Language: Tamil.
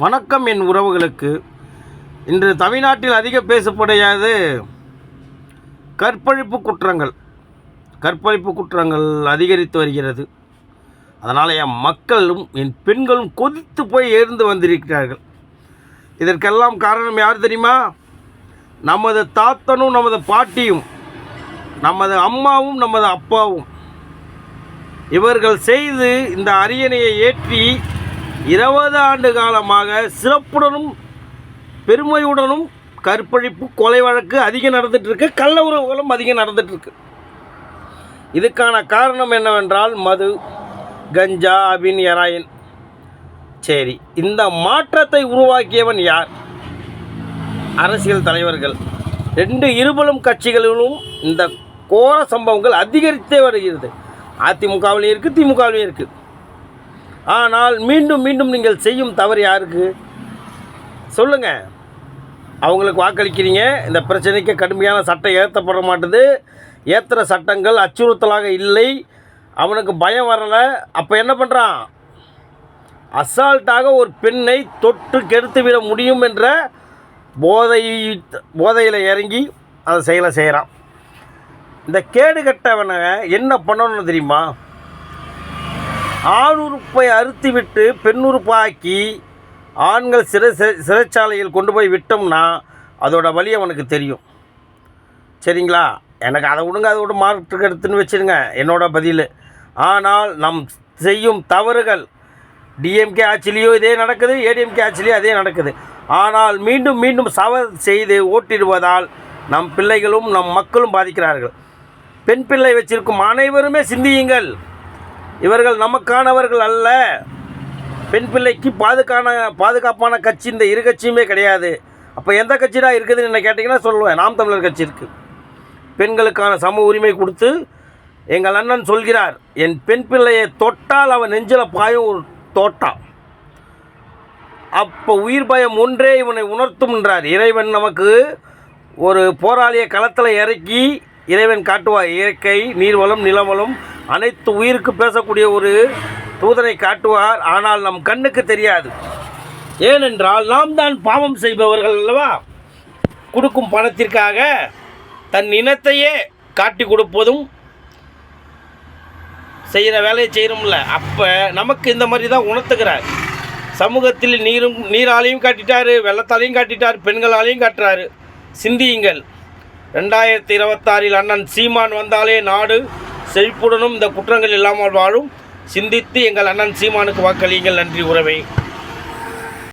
வணக்கம் என் உறவுகளுக்கு. இன்று தமிழ்நாட்டில் அதிக பேசப்படையாது கற்பழிப்பு குற்றங்கள் அதிகரித்து வருகிறது. அதனால் என் மக்களும் என் பெண்களும் கொதித்து போய் எழுந்து வந்திருக்கிறார்கள். இதற்கெல்லாம் காரணம் யார் தெரியுமா? நமது தாத்தனும் நமது பாட்டியும், நமது அம்மாவும் நமது அப்பாவும். இவர்கள் செய்து இந்த அரியணையை ஏற்றி 20 ஆண்டு காலமாக சிறப்புடனும் பெருமையுடனும் கற்பழிப்பு கொலை வழக்கு அதிகம் நடந்துகிட்ருக்கு, கள்ள உறவுகளும் அதிகம் நடந்துகிட்ருக்கு. இதுக்கான காரணம் என்னவென்றால் மது, கஞ்சா, அபின், எராயின். சரி, இந்த மாற்றத்தை உருவாக்கியவன் யார்? அரசியல் தலைவர்கள். இருபலும் கட்சிகளிலும் இந்த கோர சம்பவங்கள் அதிகரித்தே வருகிறது. அதிமுகவிலையும் இருக்குது, திமுகவிலையும் இருக்குது. ஆனால் மீண்டும் மீண்டும் நீங்கள் செய்யும் தவறு யாருக்கு சொல்லுங்கள்? அவங்களுக்கு வாக்களிக்கிறீங்க. இந்த பிரச்சனைக்கு கடுமையான சட்டம் ஏற்றப்பட மாட்டுது. ஏற்றுற சட்டங்கள் அச்சுறுத்தலாக இல்லை. அவனுக்கு பயம் வரலை. அப்போ என்ன பண்ணுறான்? அசால்ட்டாக ஒரு பெண்ணை தொட்டு கெடுத்துவிட முடியும் என்ற போதையில் இறங்கி அதை செய்கிறான். இந்த கேடு கட்டவனை என்ன பண்ணணும்னு தெரியுமா? ஆணுறுப்பை அறுத்துவிட்டு பெண்ணுறுப்பாக்கி ஆண்கள் சிறைச்சாலையில் கொண்டு போய் விட்டோம்னா அதோட வழி அவனுக்கு தெரியும். சரிங்களா? எனக்கு அதை விடுங்க, அதை விட மாற்று கருத்துன்னு வச்சுருங்க, என்னோட பதில். ஆனால் நம் செய்யும் தவறுகள் டிஎம்கே ஆட்சிலேயோ இதே நடக்குது, ஏடிஎம்கே ஆட்சிலேயோ அதே நடக்குது. ஆனால் மீண்டும் மீண்டும் செய்து ஓட்டிடுவதால் நம் பிள்ளைகளும் நம் மக்களும் பாதிக்கிறார்கள். பெண் பிள்ளை வச்சிருக்கும் அனைவருமே சிந்தியுங்கள். இவர்கள் நமக்கானவர்கள் அல்ல. பெண் பிள்ளைக்கு பாதுகாப்பான கட்சி இந்த இரு கட்சியுமே கிடையாது. அப்போ எந்த கட்சி தான் இருக்குதுன்னு என்ன கேட்டிங்கன்னா சொல்லுவேன், நாம் தமிழர் கட்சி இருக்குது. பெண்களுக்கான சம உரிமை கொடுத்து எங்கள் அண்ணன் சொல்கிறார், என் பெண் பிள்ளையை தொட்டால் அவன் நெஞ்சில் பாயும் ஒரு தோட்டம். அப்போ உயிர் பயம் ஒன்றே இவனை உணர்த்தும்ன்றார் இறைவன். நமக்கு ஒரு போராளியை களத்தில் இறக்கி இறைவன் காட்டுவார். இயற்கை, நீர்வளம், நிலவளம் அனைத்து உயிருக்கு பேசக்கூடிய ஒரு தூதனை காட்டுவார். ஆனால் நம் கண்ணுக்கு தெரியாது. ஏனென்றால் நாம் தான் பாவம் செய்பவர்கள் அல்லவா? கொடுக்கும் பணத்திற்காக தன் இனத்தையே காட்டி கொடுப்பதும் செய்கிற வேலையை செய்யணும்ல. அப்போ நமக்கு இந்த மாதிரி தான் உணர்த்துகிறார். சமூகத்தில் நீராலையும் காட்டிட்டார், வெள்ளத்தாலையும் காட்டிட்டார், பெண்களாலையும் காட்டுறாரு. சிந்தியுங்கள். 2026 அண்ணன் சீமான் வந்தாலே நாடு செழிப்புடனும் இந்த குற்றங்கள் இல்லாமல் வாழும். சிந்தித்து எங்கள் அண்ணன் சீமானுக்கு வாக்களியுங்கள். நன்றி உறவே.